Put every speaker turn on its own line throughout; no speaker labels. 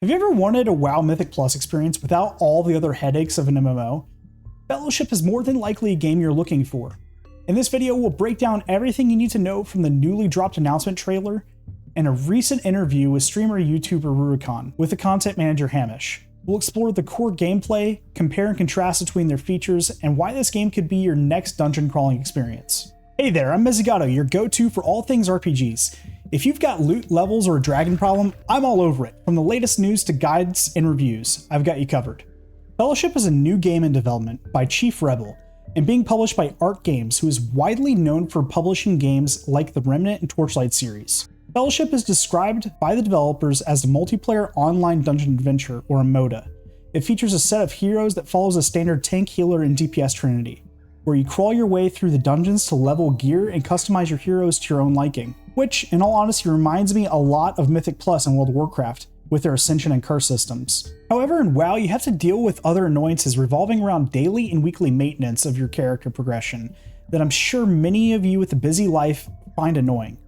Have you ever wanted a WoW Mythic Plus experience without all the other headaches of an MMO? Fellowship is more than likely a game you're looking for. In this video, we'll break down everything you need to know from the newly dropped announcement trailer and a recent interview with streamer YouTuber Rurikon with the content manager Hamish. We'll explore the core gameplay, compare and contrast between their features, and why this game could be your next dungeon crawling experience. Hey there, I'm Mezigoto, your go-to for all things RPGs. If you've got loot, levels, or a dragon problem, I'm all over it. From the latest news to guides and reviews, I've got you covered. Fellowship is a new game in development by Chief Rebel and being published by Art Games, who is widely known for publishing games like the Remnant and Torchlight series. Fellowship is described by the developers as a multiplayer online dungeon adventure, or a MODA. It features a set of heroes that follows a standard tank, healer, and DPS trinity, where you crawl your way through the dungeons to level gear and customize your heroes to your own liking, which, in all honesty, reminds me a lot of Mythic+ and World of Warcraft, with their Ascension and Curse systems. However, in WoW, you have to deal with other annoyances revolving around daily and weekly maintenance of your character progression that I'm sure many of you with a busy life find annoying.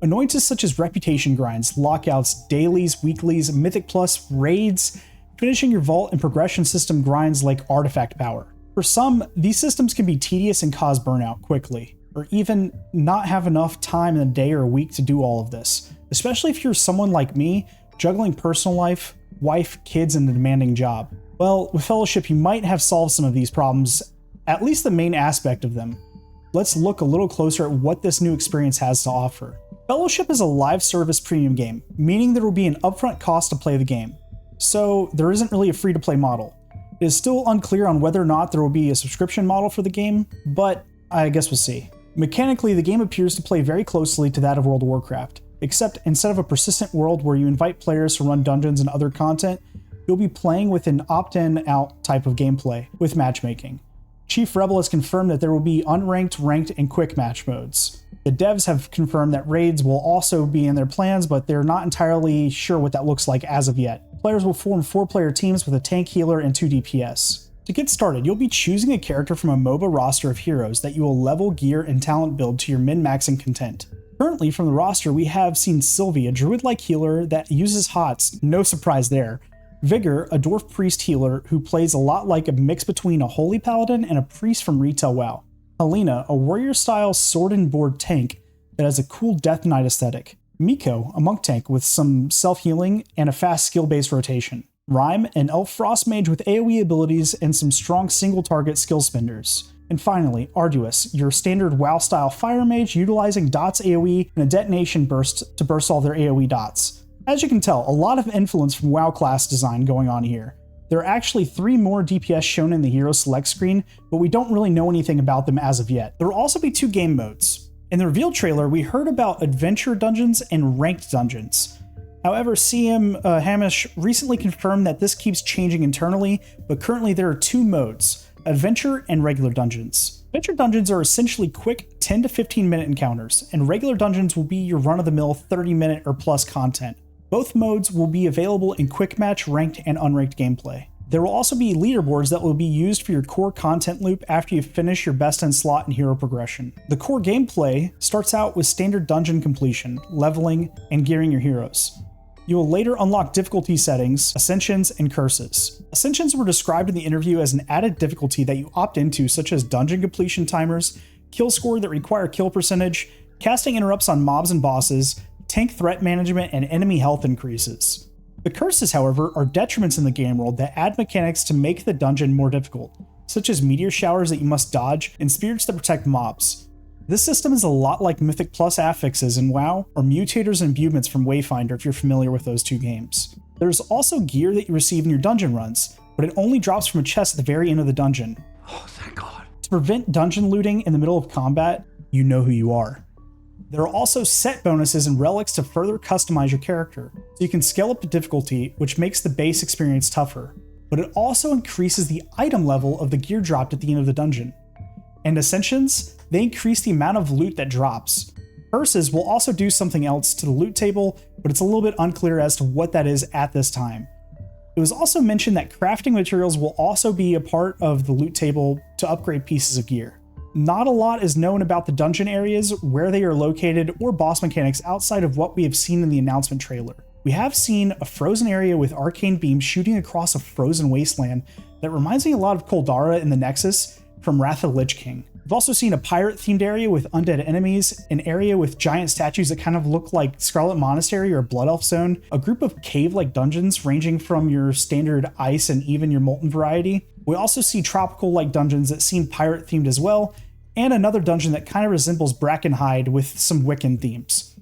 Annoyances such as reputation grinds, lockouts, dailies, weeklies, Mythic+, raids, finishing your vault, and progression system grinds like artifact power. For some, these systems can be tedious and cause burnout quickly, or even not have enough time in a day or a week to do all of this, especially if you're someone like me, juggling personal life, wife, kids, and a demanding job. Well, with Fellowship, you might have solved some of these problems, at least the main aspect of them. Let's look a little closer at what this new experience has to offer. Fellowship is a live service premium game, meaning there will be an upfront cost to play the game. So there isn't really a free-to-play model. It is still unclear on whether or not there will be a subscription model for the game, but I guess we'll see. Mechanically, the game appears to play very closely to that of World of Warcraft, except instead of a persistent world where you invite players to run dungeons and other content, you'll be playing with an opt-in-out type of gameplay with matchmaking. Chief Rebel has confirmed that there will be unranked, ranked, and quick match modes. The devs have confirmed that raids will also be in their plans, but they're not entirely sure what that looks like as of yet. Players will form 4-player teams with a tank, healer, and 2 DPS. To get started, you'll be choosing a character from a MOBA roster of heroes that you will level, gear, and talent build to your min-maxing content. Currently, from the roster, we have seen Sylvie, a druid-like healer that uses HOTS, no surprise there. Vigor, a dwarf priest healer who plays a lot like a mix between a holy paladin and a priest from retail WoW. Helena, a warrior-style sword and board tank that has a cool Death Knight aesthetic. Miko, a monk tank with some self-healing and a fast skill-based rotation. Rhyme, an elf frost mage with AoE abilities and some strong single-target skill spenders. And finally, Arduous, your standard WoW-style fire mage utilizing dots AoE and a detonation burst to burst all their AoE dots. As you can tell, a lot of influence from WoW class design going on here. There are actually 3 more DPS shown in the hero select screen, but we don't really know anything about them as of yet. There will also be 2 game modes. In the reveal trailer, we heard about adventure dungeons and ranked dungeons. However, CM Hamish recently confirmed that this keeps changing internally, but currently there are 2 modes, adventure and regular dungeons. Adventure dungeons are essentially quick 10 to 15 minute encounters, and regular dungeons will be your run-of-the-mill 30 minute or plus content. Both modes will be available in quick match, ranked, and unranked gameplay. There will also be leaderboards that will be used for your core content loop after you finish your best in slot and hero progression. The core gameplay starts out with standard dungeon completion, leveling, and gearing your heroes. You will later unlock difficulty settings, ascensions, and curses. Ascensions were described in the interview as an added difficulty that you opt into, such as dungeon completion timers, kill score that require kill percentage, casting interrupts on mobs and bosses, tank threat management, and enemy health increases. The curses, however, are detriments in the game world that add mechanics to make the dungeon more difficult, such as meteor showers that you must dodge and spirits that protect mobs. This system is a lot like Mythic+ affixes in WoW, or mutators and imbuements from Wayfinder if you're familiar with those 2 games. There's also gear that you receive in your dungeon runs, but it only drops from a chest at the very end of the dungeon.
Oh, thank God.
To prevent dungeon looting in the middle of combat, you know who you are. There are also set bonuses and relics to further customize your character, so you can scale up the difficulty, which makes the base experience tougher, but it also increases the item level of the gear dropped at the end of the dungeon. And Ascensions, they increase the amount of loot that drops. Curses will also do something else to the loot table, but it's a little bit unclear as to what that is at this time. It was also mentioned that crafting materials will also be a part of the loot table to upgrade pieces of gear. Not a lot is known about the dungeon areas, where they are located, or boss mechanics outside of what we have seen in the announcement trailer. We have seen a frozen area with arcane beams shooting across a frozen wasteland that reminds me a lot of Koldara in the Nexus from Wrath of the Lich King. We've also seen a pirate-themed area with undead enemies, an area with giant statues that kind of look like Scarlet Monastery or Blood Elf Zone, a group of cave-like dungeons ranging from your standard ice and even your molten variety. We also see tropical-like dungeons that seem pirate-themed as well, and another dungeon that kind of resembles Brackenhide with some Wiccan themes.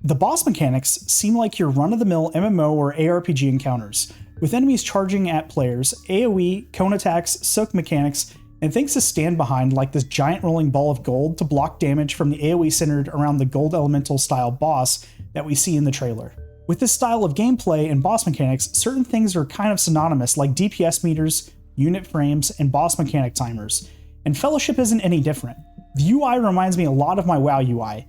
The boss mechanics seem like your run-of-the-mill MMO or ARPG encounters, with enemies charging at players, AoE, cone attacks, soak mechanics, and things to stand behind like this giant rolling ball of gold to block damage from the AoE centered around the gold elemental style boss that we see in the trailer. With this style of gameplay and boss mechanics, certain things are kind of synonymous like DPS meters, unit frames, and boss mechanic timers, and Fellowship isn't any different. The UI reminds me a lot of my WoW UI.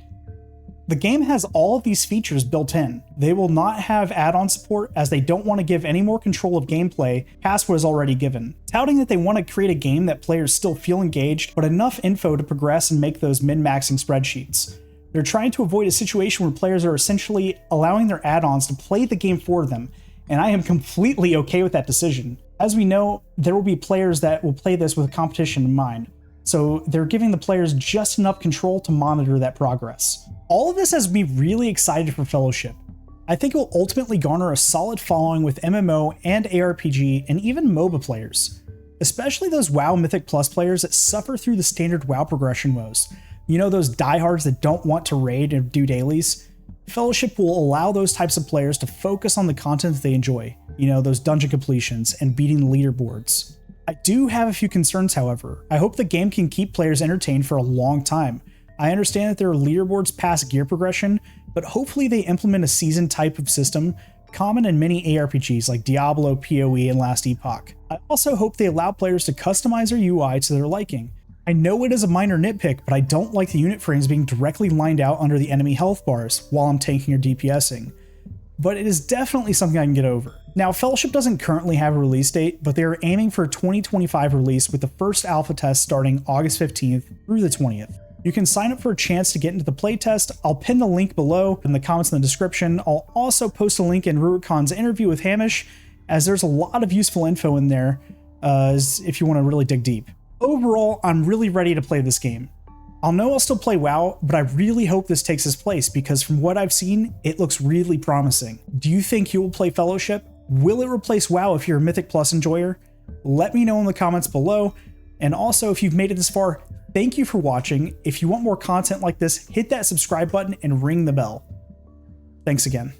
The game has all of these features built in. They will not have add-on support as they don't want to give any more control of gameplay past what is already given, touting that they want to create a game that players still feel engaged, but enough info to progress and make those min-maxing spreadsheets. They're trying to avoid a situation where players are essentially allowing their add-ons to play the game for them, and I am completely okay with that decision. As we know, there will be players that will play this with competition in mind, so they're giving the players just enough control to monitor that progress. All of this has me really excited for Fellowship. I think it will ultimately garner a solid following with MMO and ARPG and even MOBA players, especially those WoW Mythic Plus players that suffer through the standard WoW progression woes. You know, those diehards that don't want to raid and do dailies? Fellowship will allow those types of players to focus on the content that they enjoy, you know, those dungeon completions and beating the leaderboards. I do have a few concerns, however. I hope the game can keep players entertained for a long time. I understand that there are leaderboards past gear progression, but hopefully they implement a season type of system common in many ARPGs like Diablo, PoE, and Last Epoch. I also hope they allow players to customize their UI to their liking. I know it is a minor nitpick, but I don't like the unit frames being directly lined out under the enemy health bars while I'm tanking or DPSing. But it is definitely something I can get over. Now, Fellowship doesn't currently have a release date, but they are aiming for a 2025 release with the first alpha test starting August 15th through the 20th. You can sign up for a chance to get into the playtest. I'll pin the link below in the comments in the description. I'll also post a link in Rubicon's interview with Hamish, as there's a lot of useful info in there if you want to really dig deep. Overall, I'm really ready to play this game. I'll know I'll still play WoW, but I really hope this takes its place because from what I've seen, it looks really promising. Do you think you will play Fellowship? Will it replace WoW if you're a Mythic Plus enjoyer? Let me know in the comments below. And also, if you've made it this far, thank you for watching. If you want more content like this, hit that subscribe button and ring the bell. Thanks again.